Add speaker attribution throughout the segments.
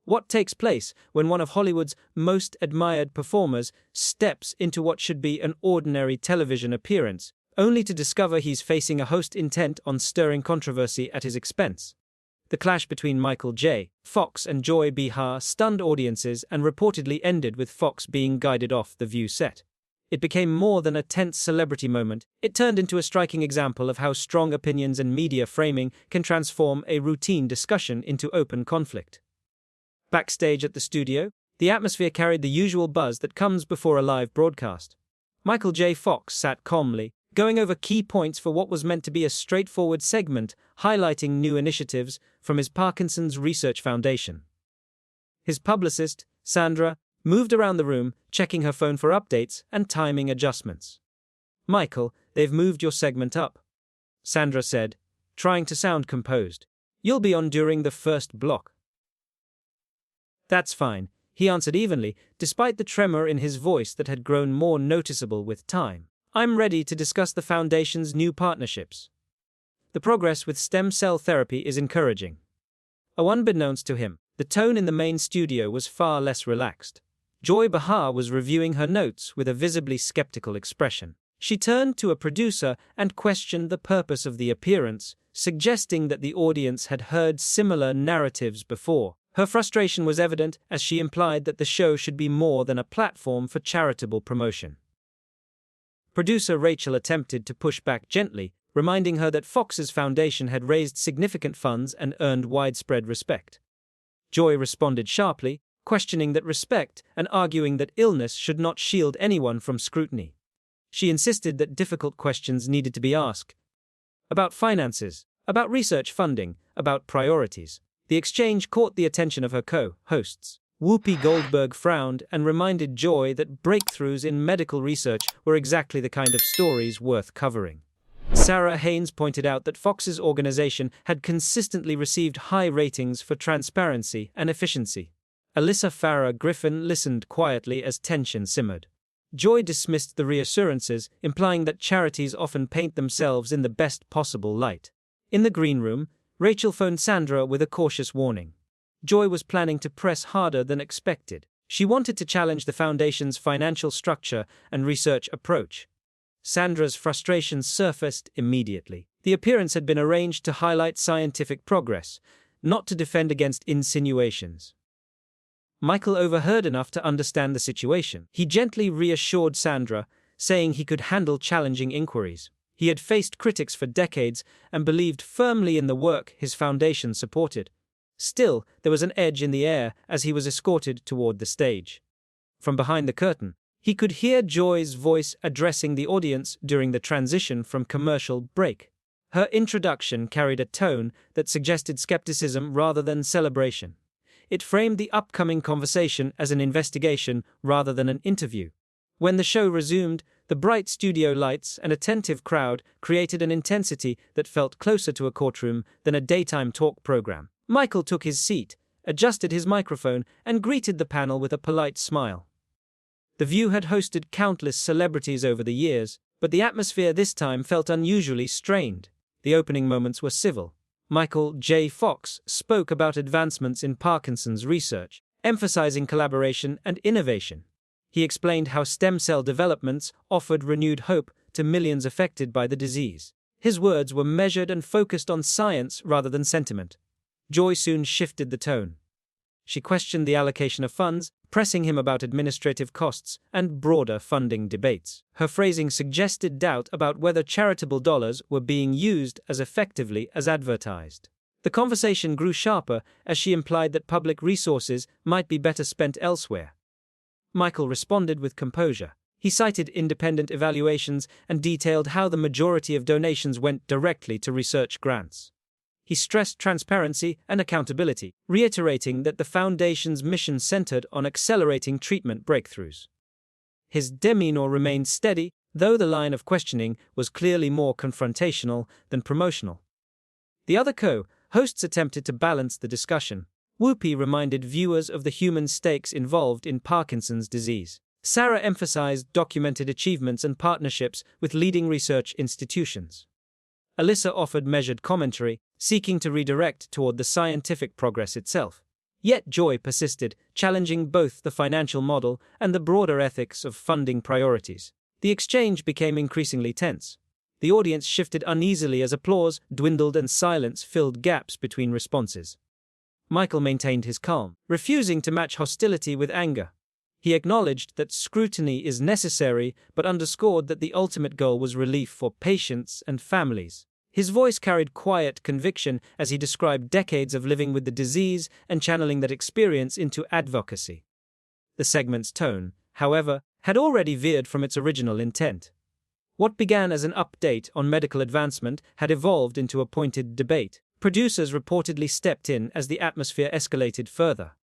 Speaker 1: What takes place when one of Hollywood's most admired performers steps into what should be an ordinary television appearance, only to discover he's facing a host intent on stirring controversy at his expense? The clash between Michael J. Fox and Joy Behar stunned audiences and reportedly ended with Fox being guided off the View set. It became more than a tense celebrity moment. It turned into a striking example of how strong opinions and media framing can transform a routine discussion into open conflict. Backstage at the studio, the atmosphere carried the usual buzz that comes before a live broadcast. Michael J. Fox sat calmly, going over key points for what was meant to be a straightforward segment, highlighting new initiatives from his Parkinson's Research Foundation. His publicist, Sandra, moved around the room, checking her phone for updates and timing adjustments. "Michael, they've moved your segment up," Sandra said, trying to sound composed. "You'll be on during the first block." "That's fine," he answered evenly, despite the tremor in his voice that had grown more noticeable with time. "I'm ready to discuss the Foundation's new partnerships." The progress with stem cell therapy is encouraging. Unbeknownst to him, the tone in the main studio was far less relaxed. Joy Behar was reviewing her notes with a visibly skeptical expression. She turned to a producer and questioned the purpose of the appearance, suggesting that the audience had heard similar narratives before. Her frustration was evident as she implied that the show should be more than a platform for charitable promotion. Producer Rachel attempted to push back gently, reminding her that Fox's foundation had raised significant funds and earned widespread respect. Joy responded sharply, questioning that respect and arguing that illness should not shield anyone from scrutiny. She insisted that difficult questions needed to be asked. About finances, about research funding, about priorities. The exchange caught the attention of her co-hosts. Whoopi Goldberg frowned and reminded Joy that breakthroughs in medical research were exactly the kind of stories worth covering. Sarah Haynes pointed out that Fox's organization had consistently received high ratings for transparency and efficiency. Alyssa Farah Griffin listened quietly as tension simmered. Joy dismissed the reassurances, implying that charities often paint themselves in the best possible light. In the green room, Rachel phoned Sandra with a cautious warning. Joy was planning to press harder than expected. She wanted to challenge the Foundation's financial structure and research approach. Sandra's frustration surfaced immediately. The appearance had been arranged to highlight scientific progress, not to defend against insinuations. Michael overheard enough to understand the situation. He gently reassured Sandra, saying he could handle challenging inquiries. He had faced critics for decades and believed firmly in the work his foundation supported. Still, there was an edge in the air as he was escorted toward the stage. From behind the curtain, he could hear Joy's voice addressing the audience during the transition from commercial break. Her introduction carried a tone that suggested skepticism rather than celebration. It framed the upcoming conversation as an investigation rather than an interview. When the show resumed, the bright studio lights and attentive crowd created an intensity that felt closer to a courtroom than a daytime talk program. Michael took his seat, adjusted his microphone, and greeted the panel with a polite smile. The View had hosted countless celebrities over the years, but the atmosphere this time felt unusually strained. The opening moments were civil. Michael J. Fox spoke about advancements in Parkinson's research, emphasizing collaboration and innovation. He explained how stem cell developments offered renewed hope to millions affected by the disease. His words were measured and focused on science rather than sentiment. Joy soon shifted the tone. She questioned the allocation of funds, pressing him about administrative costs and broader funding debates. Her phrasing suggested doubt about whether charitable dollars were being used as effectively as advertised. The conversation grew sharper as she implied that public resources might be better spent elsewhere. Michael responded with composure. He cited independent evaluations and detailed how the majority of donations went directly to research grants. He stressed transparency and accountability, reiterating that the Foundation's mission centered on accelerating treatment breakthroughs. His demeanor remained steady, though the line of questioning was clearly more confrontational than promotional. The other co-hosts attempted to balance the discussion. Whoopi reminded viewers of the human stakes involved in Parkinson's disease. Sarah emphasized documented achievements and partnerships with leading research institutions. Alyssa offered measured commentary, seeking to redirect toward the scientific progress itself. Yet Joy persisted, challenging both the financial model and the broader ethics of funding priorities. The exchange became increasingly tense. The audience shifted uneasily as applause dwindled and silence filled gaps between responses. Michael maintained his calm, refusing to match hostility with anger. He acknowledged that scrutiny is necessary, but underscored that the ultimate goal was relief for patients and families. His voice carried quiet conviction as he described decades of living with the disease and channeling that experience into advocacy. The segment's tone, however, had already veered from its original intent. What began as an update on medical advancement had evolved into a pointed debate. Producers reportedly stepped in as the atmosphere escalated further.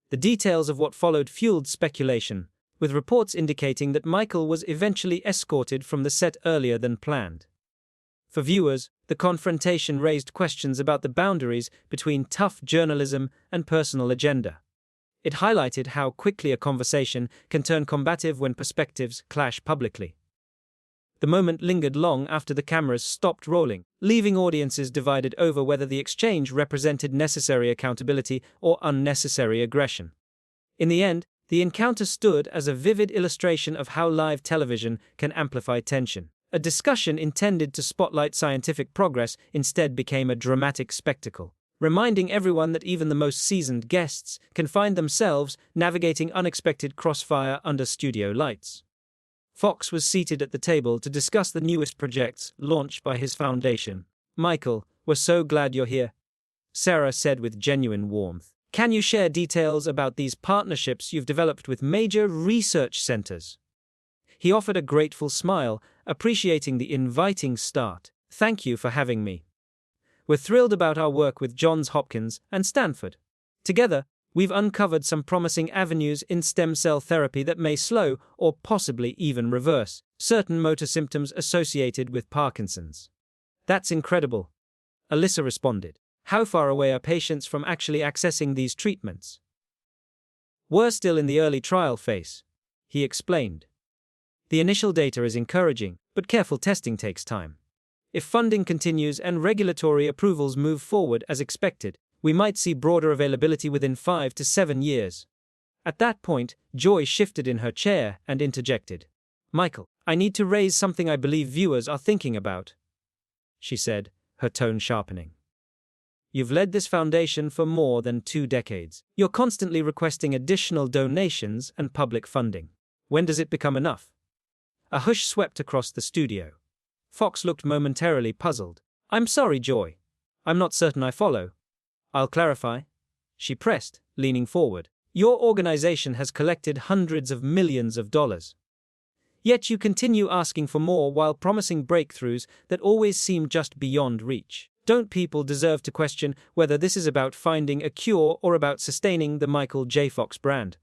Speaker 1: The details of what followed fueled speculation, with reports indicating that Michael was eventually escorted from the set earlier than planned. For viewers, the confrontation raised questions about the boundaries between tough journalism and personal agenda. It highlighted how quickly a conversation can turn combative when perspectives clash publicly. The moment lingered long after the cameras stopped rolling, leaving audiences divided over whether the exchange represented necessary accountability or unnecessary aggression. In the end, the encounter stood as a vivid illustration of how live television can amplify tension. A discussion intended to spotlight scientific progress instead became a dramatic spectacle, reminding everyone that even the most seasoned guests can find themselves navigating unexpected crossfire under studio lights. Fox was seated at the table to discuss the newest projects launched by his foundation. "Michael, we're so glad you're here," Sarah said with genuine warmth. "Can you share details about these partnerships you've developed with major research centers?" He offered a grateful smile, appreciating the inviting start. "Thank you for having me. We're thrilled about our work with Johns Hopkins and Stanford. Together, we've uncovered some promising avenues in stem cell therapy that may slow, or possibly even reverse, certain motor symptoms associated with Parkinson's." "That's incredible," Alyssa responded. "How far away are patients from actually accessing these treatments?" "We're still in the early trial phase," he explained. "The initial data is encouraging, but careful testing takes time. If funding continues and regulatory approvals move forward as expected, we might see broader availability within 5 to 7 years. At that point, Joy shifted in her chair and interjected. "Michael, I need to raise something I believe viewers are thinking about," she said, her tone sharpening. "You've led this foundation for more than 2 decades. You're constantly requesting additional donations and public funding. When does it become enough?" A hush swept across the studio. Fox looked momentarily puzzled. "I'm sorry, Joy. I'm not certain I follow. I'll clarify," she pressed, leaning forward. "Your organization has collected hundreds of millions of dollars. Yet you continue asking for more while promising breakthroughs that always seem just beyond reach. Don't people deserve to question whether this is about finding a cure or about sustaining the Michael J. Fox brand?"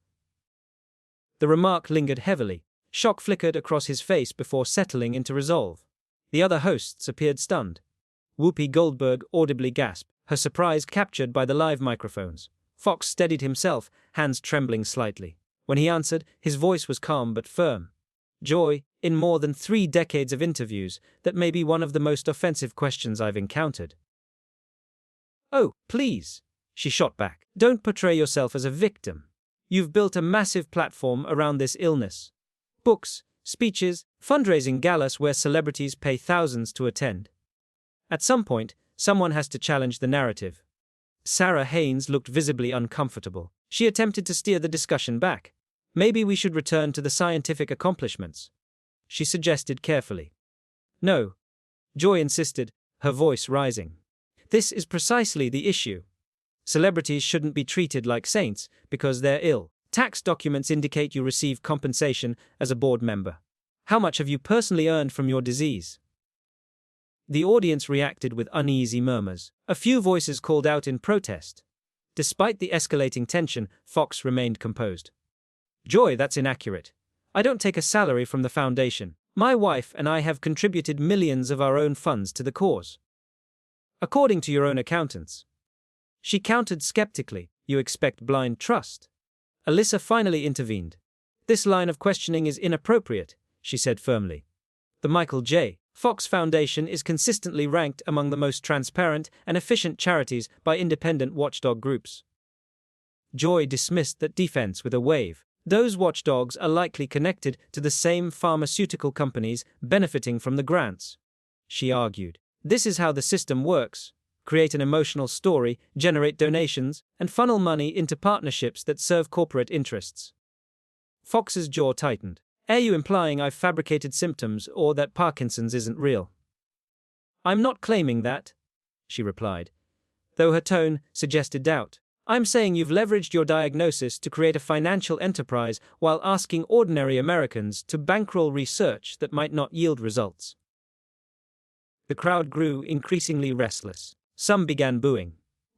Speaker 1: The remark lingered heavily. Shock flickered across his face before settling into resolve. The other hosts appeared stunned. Whoopi Goldberg audibly gasped, her surprise captured by the live microphones. Fox steadied himself, hands trembling slightly. When he answered, his voice was calm but firm. "Joy, in more than 3 decades of interviews, that may be one of the most offensive questions I've encountered." "Oh, please," she shot back. "Don't portray yourself as a victim. You've built a massive platform around this illness. Books, speeches, fundraising galas where celebrities pay thousands to attend. At some point, someone has to challenge the narrative." Sarah Haynes looked visibly uncomfortable. She attempted to steer the discussion back. "Maybe we should return to the scientific accomplishments," she suggested carefully. "No," Joy insisted, her voice rising. "This is precisely the issue. Celebrities shouldn't be treated like saints because they're ill. Tax documents indicate you receive compensation as a board member. How much have you personally earned from your disease?" The audience reacted with uneasy murmurs. A few voices called out in protest. Despite the escalating tension, Fox remained composed. "Joy, that's inaccurate. I don't take a salary from the foundation. My wife and I have contributed millions of our own funds to the cause." "According to your own accountants." She countered skeptically. "You expect blind trust." Alyssa finally intervened. "This line of questioning is inappropriate," she said firmly. "The Michael J. Fox Foundation is consistently ranked among the most transparent and efficient charities by independent watchdog groups." Joy dismissed that defense with a wave. Those watchdogs are likely connected to the same pharmaceutical companies benefiting from the grants, she argued. This is how the system works. Create an emotional story, generate donations, and funnel money into partnerships that serve corporate interests. Fox's jaw tightened. Are you implying I've fabricated symptoms or that Parkinson's isn't real? I'm not claiming that, she replied, though her tone suggested doubt. I'm saying you've leveraged your diagnosis to create a financial enterprise while asking ordinary Americans to bankroll research that might not yield results. The crowd grew increasingly restless. Some began booing.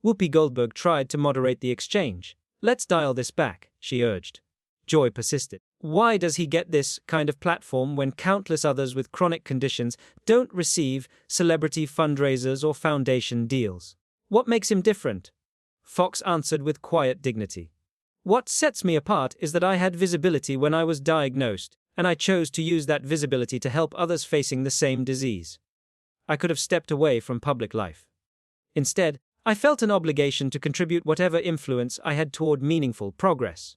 Speaker 1: Whoopi Goldberg tried to moderate the exchange. Let's dial this back, she urged. Joy persisted. Why does he get this kind of platform when countless others with chronic conditions don't receive celebrity fundraisers or foundation deals? What makes him different? Fox answered with quiet dignity. What sets me apart is that I had visibility when I was diagnosed, and I chose to use that visibility to help others facing the same disease. I could have stepped away from public life. Instead, I felt an obligation to contribute whatever influence I had toward meaningful progress.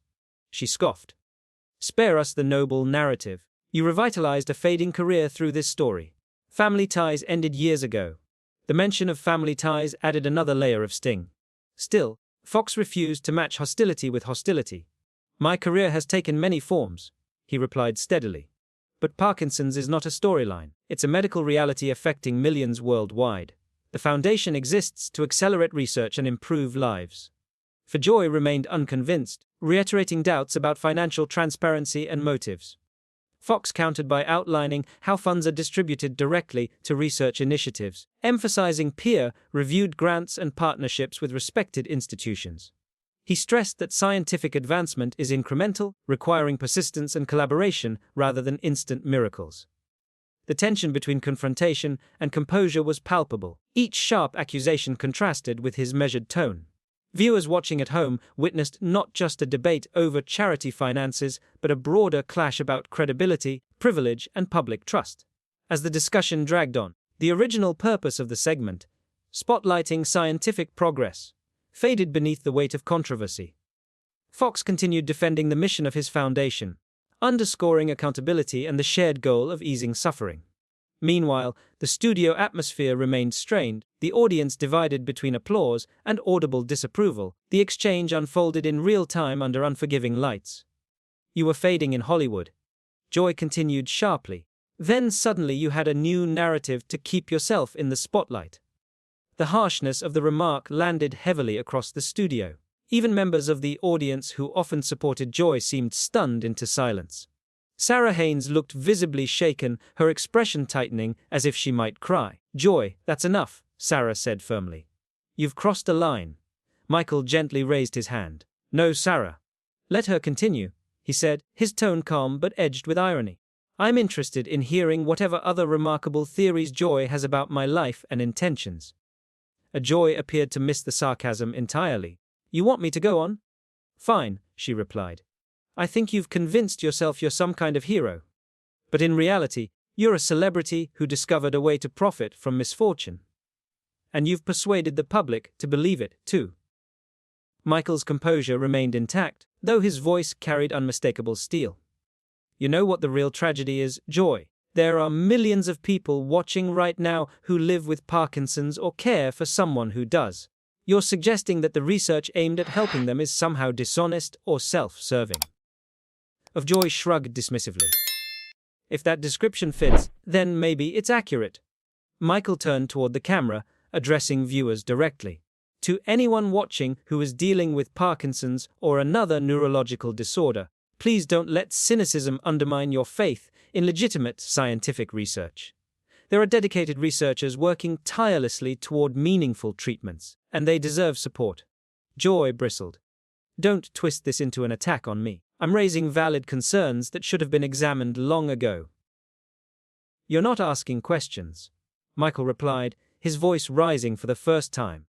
Speaker 1: She scoffed. Spare us the noble narrative. You revitalized a fading career through this story. Family ties ended years ago. The mention of family ties added another layer of sting. Still, Fox refused to match hostility with hostility. My career has taken many forms, he replied steadily. But Parkinson's is not a storyline. It's a medical reality affecting millions worldwide. The foundation exists to accelerate research and improve lives. For Joy remained unconvinced, reiterating doubts about financial transparency and motives. Fox countered by outlining how funds are distributed directly to research initiatives, emphasizing peer-reviewed grants and partnerships with respected institutions. He stressed that scientific advancement is incremental, requiring persistence and collaboration rather than instant miracles. The tension between confrontation and composure was palpable. Each sharp accusation contrasted with his measured tone. Viewers watching at home witnessed not just a debate over charity finances, but a broader clash about credibility, privilege, and public trust. As the discussion dragged on, the original purpose of the segment, spotlighting scientific progress, faded beneath the weight of controversy. Fox continued defending the mission of his foundation, underscoring accountability and the shared goal of easing suffering. Meanwhile, the studio atmosphere remained strained, the audience divided between applause and audible disapproval. The exchange unfolded in real time under unforgiving lights. You were fading in Hollywood, Joy continued sharply. Then suddenly you had a new narrative to keep yourself in the spotlight. The harshness of the remark landed heavily across the studio. Even members of the audience who often supported Joy seemed stunned into silence. Sarah Haynes looked visibly shaken, her expression tightening as if she might cry. Joy, that's enough, Sarah said firmly. You've crossed a line. Michael gently raised his hand. No, Sarah. Let her continue, he said, his tone calm but edged with irony. I'm interested in hearing whatever other remarkable theories Joy has about my life and intentions. Joy appeared to miss the sarcasm entirely. You want me to go on? Fine, she replied. I think you've convinced yourself you're some kind of hero. But in reality, you're a celebrity who discovered a way to profit from misfortune. And you've persuaded the public to believe it, too. Michael's composure remained intact, though his voice carried unmistakable steel. You know what the real tragedy is, Joy? There are millions of people watching right now who live with Parkinson's or care for someone who does. You're suggesting that the research aimed at helping them is somehow dishonest or self-serving. Of Joy shrugged dismissively. If that description fits, then maybe it's accurate. Michael turned toward the camera, addressing viewers directly. To anyone watching who is dealing with Parkinson's or another neurological disorder, please don't let cynicism undermine your faith in legitimate scientific research. There are dedicated researchers working tirelessly toward meaningful treatments, and they deserve support. Joy bristled. Don't twist this into an attack on me. I'm raising valid concerns that should have been examined long ago. You're not asking questions, Michael replied, his voice rising for the first time.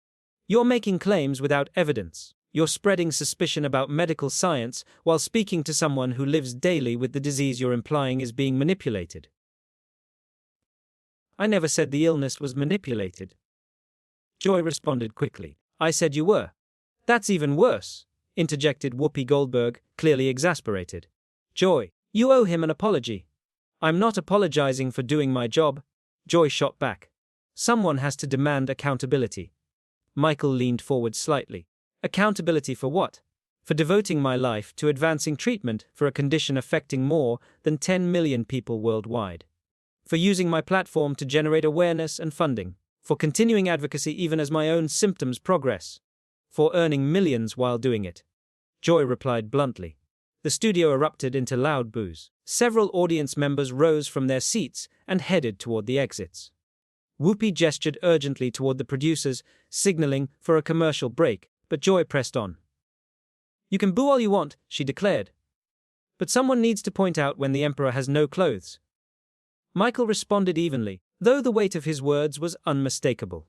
Speaker 1: You're making claims without evidence. You're spreading suspicion about medical science while speaking to someone who lives daily with the disease you're implying is being manipulated. I never said the illness was manipulated. Joy responded quickly. I said you were. That's even worse. interjected Whoopi Goldberg, clearly exasperated. Joy, you owe him an apology. I'm not apologizing for doing my job, Joy shot back. Someone has to demand accountability. Michael leaned forward slightly. Accountability for what? For devoting my life to advancing treatment for a condition affecting more than 10 million people worldwide. For using my platform to generate awareness and funding. For continuing advocacy even as my own symptoms progress. For earning millions while doing it. Joy replied bluntly. The studio erupted into loud boos. Several audience members rose from their seats and headed toward the exits. Whoopi gestured urgently toward the producers, signaling for a commercial break, but Joy pressed on. You can boo all you want, she declared. But someone needs to point out when the emperor has no clothes. Michael responded evenly, though the weight of his words was unmistakable.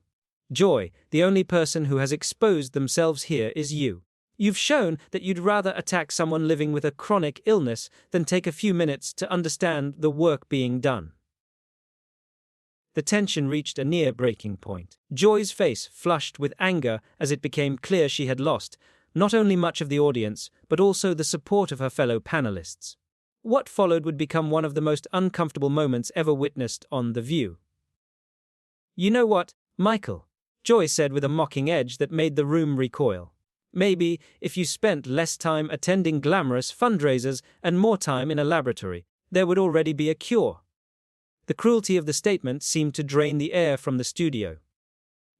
Speaker 1: Joy, the only person who has exposed themselves here is you. You've shown that you'd rather attack someone living with a chronic illness than take a few minutes to understand the work being done. The tension reached a near breaking point. Joy's face flushed with anger as it became clear she had lost not only much of the audience, but also the support of her fellow panelists. What followed would become one of the most uncomfortable moments ever witnessed on The View. You know what, Michael? Joy said with a mocking edge that made the room recoil. Maybe, if you spent less time attending glamorous fundraisers and more time in a laboratory, there would already be a cure. The cruelty of the statement seemed to drain the air from the studio.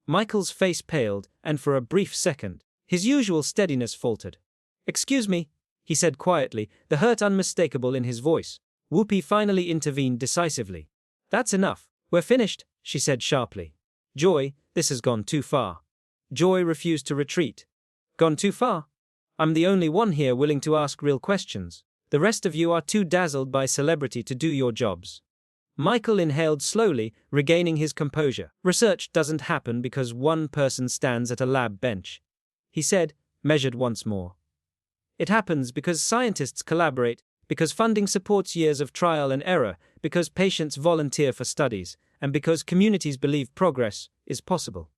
Speaker 1: Michael's face paled, and for a brief second, his usual steadiness faltered. Excuse me, he said quietly, the hurt unmistakable in his voice. Whoopi finally intervened decisively. That's enough. We're finished, she said sharply. Joy, this has gone too far. Joy refused to retreat. Gone too far? I'm the only one here willing to ask real questions. The rest of you are too dazzled by celebrity to do your jobs. Michael inhaled slowly, regaining his composure. Research doesn't happen because one person stands at a lab bench. He said, measured once more. It happens because scientists collaborate, because funding supports years of trial and error, because patients volunteer for studies, and because communities believe progress is possible.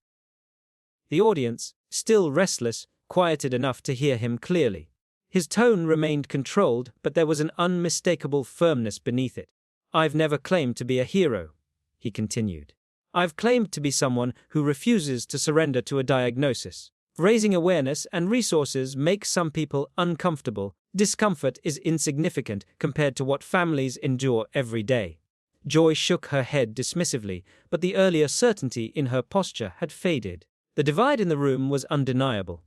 Speaker 1: The audience, still restless, quieted enough to hear him clearly. His tone remained controlled, but there was an unmistakable firmness beneath it. I've never claimed to be a hero, he continued. I've claimed to be someone who refuses to surrender to a diagnosis. Raising awareness and resources makes some people uncomfortable. Discomfort is insignificant compared to what families endure every day. Joy shook her head dismissively, but the earlier certainty in her posture had faded. The divide in the room was undeniable.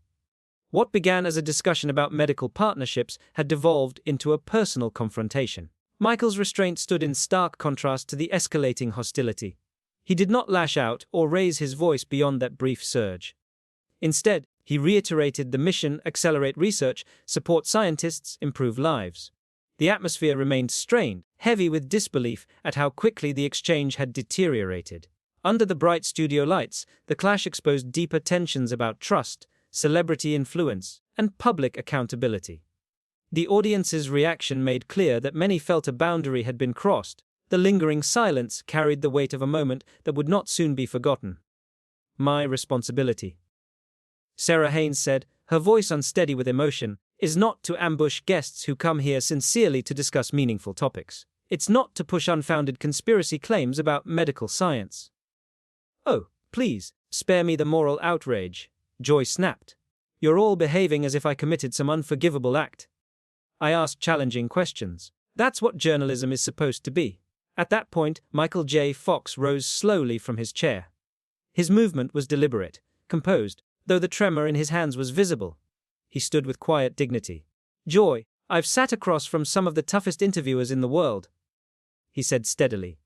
Speaker 1: What began as a discussion about medical partnerships had devolved into a personal confrontation. Michael's restraint stood in stark contrast to the escalating hostility. He did not lash out or raise his voice beyond that brief surge. Instead, he reiterated the mission: accelerate research, support scientists, improve lives. The atmosphere remained strained, heavy with disbelief at how quickly the exchange had deteriorated. Under the bright studio lights, the clash exposed deeper tensions about trust, celebrity influence, and public accountability. The audience's reaction made clear that many felt a boundary had been crossed. The lingering silence carried the weight of a moment that would not soon be forgotten. My responsibility, Sarah Haynes said, her voice unsteady with emotion, is not to ambush guests who come here sincerely to discuss meaningful topics. It's not to push unfounded conspiracy claims about medical science. Oh, please, spare me the moral outrage, Joy snapped. You're all behaving as if I committed some unforgivable act. I asked challenging questions. That's what journalism is supposed to be. At that point, Michael J. Fox rose slowly from his chair. His movement was deliberate, composed, though the tremor in his hands was visible. He stood with quiet dignity. Joy, I've sat across from some of the toughest interviewers in the world, he said steadily.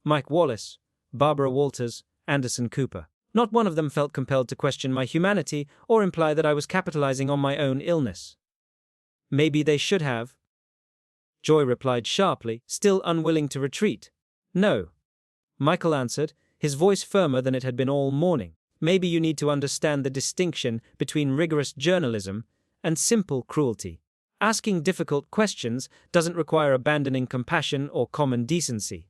Speaker 1: Mike Wallace, Barbara Walters, Anderson Cooper. Not one of them felt compelled to question my humanity or imply that I was capitalizing on my own illness. Maybe they should have. Joy replied sharply, still unwilling to retreat. No. Michael answered, his voice firmer than it had been all morning. Maybe you need to understand the distinction between rigorous journalism and simple cruelty. Asking difficult questions doesn't require abandoning compassion or common decency.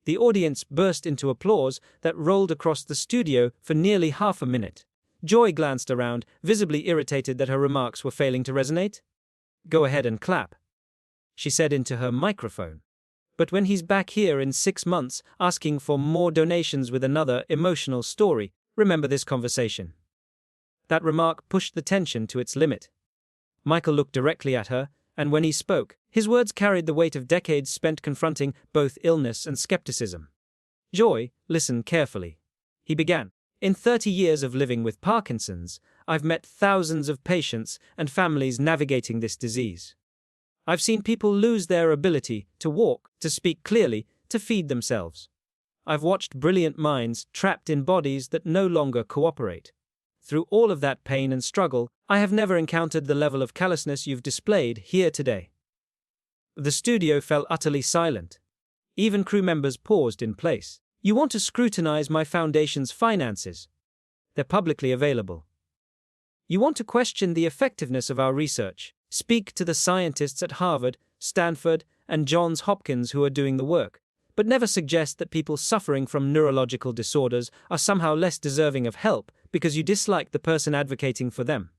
Speaker 1: The audience burst into applause that rolled across the studio for nearly half a minute. Joy glanced around, visibly irritated that her remarks were failing to resonate. "Go ahead and clap," she said into her microphone. "But when he's back here in 6 months asking for more donations with another emotional story, remember this conversation." That remark pushed the tension to its limit. Michael looked directly at her, and when he spoke, his words carried the weight of decades spent confronting both illness and skepticism. "Joy, listen carefully," he began. "In 30 years of living with Parkinson's, I've met thousands of patients and families navigating this disease. I've seen people lose their ability to walk, to speak clearly, to feed themselves. I've watched brilliant minds trapped in bodies that no longer cooperate. Through all of that pain and struggle, I have never encountered the level of callousness you've displayed here today." The studio fell utterly silent. Even crew members paused in place. "You want to scrutinize my foundation's finances? They're publicly available. You want to question the effectiveness of our research? Speak to the scientists at Harvard, Stanford, and Johns Hopkins who are doing the work, but never suggest that people suffering from neurological disorders are somehow less deserving of help because you dislike the person advocating for them."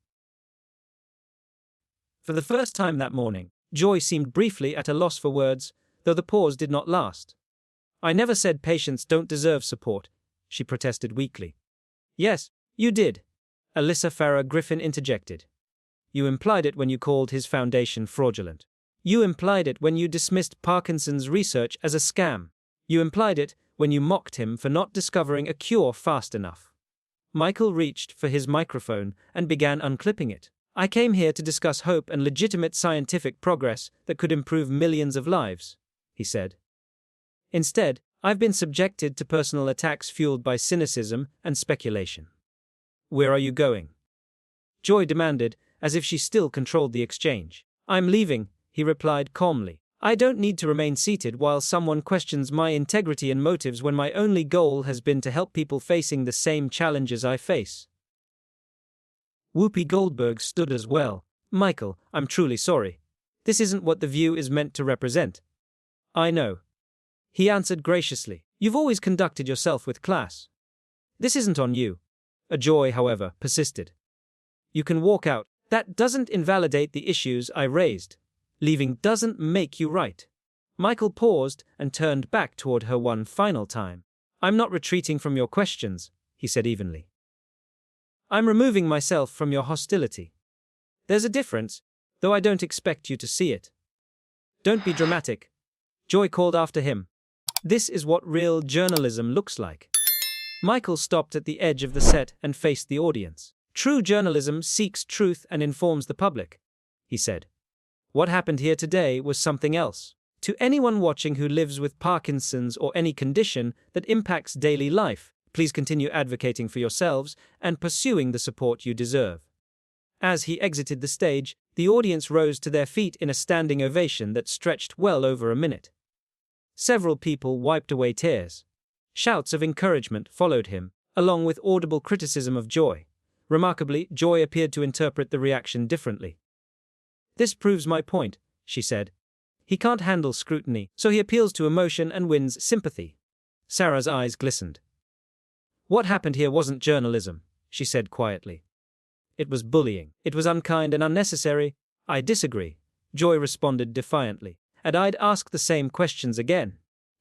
Speaker 1: For the first time that morning, Joy seemed briefly at a loss for words, though the pause did not last. "I never said patients don't deserve support," she protested weakly. "Yes, you did," Alyssa Farah Griffin interjected. "You implied it when you called his foundation fraudulent. You implied it when you dismissed Parkinson's research as a scam. You implied it when you mocked him for not discovering a cure fast enough." Michael reached for his microphone and began unclipping it. "I came here to discuss hope and legitimate scientific progress that could improve millions of lives," he said. "Instead, I've been subjected to personal attacks fueled by cynicism and speculation." "Where are you going?" Joy demanded, as if she still controlled the exchange. "I'm leaving," he replied calmly. "I don't need to remain seated while someone questions my integrity and motives when my only goal has been to help people facing the same challenges I face." Whoopi Goldberg stood as well. "Michael, I'm truly sorry. This isn't what The View is meant to represent." "I know," he answered graciously. "You've always conducted yourself with class. This isn't on you." Joy, however, persisted. "You can walk out. That doesn't invalidate the issues I raised. Leaving doesn't make you right." Michael paused and turned back toward her one final time. "I'm not retreating from your questions," he said evenly. "I'm removing myself from your hostility. There's a difference, though I don't expect you to see it." "Don't be dramatic," Joy called after him. "This is what real journalism looks like." Michael stopped at the edge of the set and faced the audience. "True journalism seeks truth and informs the public," he said. "What happened here today was something else. To anyone watching who lives with Parkinson's or any condition that impacts daily life, please continue advocating for yourselves and pursuing the support you deserve." As he exited the stage, the audience rose to their feet in a standing ovation that stretched well over a minute. Several people wiped away tears. Shouts of encouragement followed him, along with audible criticism of Joy. Remarkably, Joy appeared to interpret the reaction differently. "This proves my point," she said. "He can't handle scrutiny, so he appeals to emotion and wins sympathy." Sarah's eyes glistened. "What happened here wasn't journalism," she said quietly. "It was bullying. It was unkind and unnecessary." "I disagree," Joy responded defiantly. "And I'd ask the same questions again."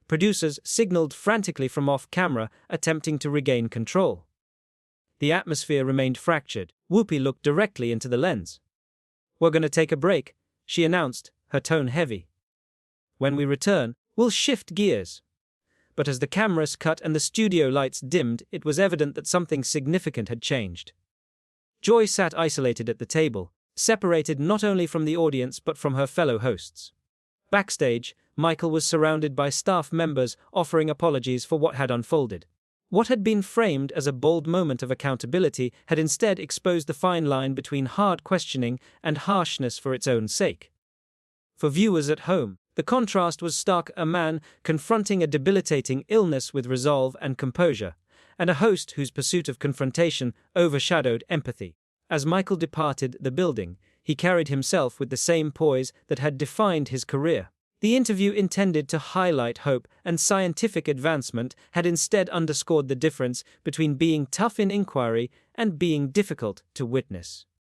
Speaker 1: Producers signaled frantically from off-camera, attempting to regain control. The atmosphere remained fractured. Whoopi looked directly into the lens. "We're going to take a break," she announced, her tone heavy. "When we return, we'll shift gears." But as the cameras cut and the studio lights dimmed, it was evident that something significant had changed. Joy sat isolated at the table, separated not only from the audience but from her fellow hosts. Backstage, Michael was surrounded by staff members offering apologies for what had unfolded. What had been framed as a bold moment of accountability had instead exposed the fine line between hard questioning and harshness for its own sake. For viewers at home, the contrast was stark: a man confronting a debilitating illness with resolve and composure, and a host whose pursuit of confrontation overshadowed empathy. As Michael departed the building, he carried himself with the same poise that had defined his career. The interview, intended to highlight hope and scientific advancement, had instead underscored the difference between being tough in inquiry and being difficult to witness.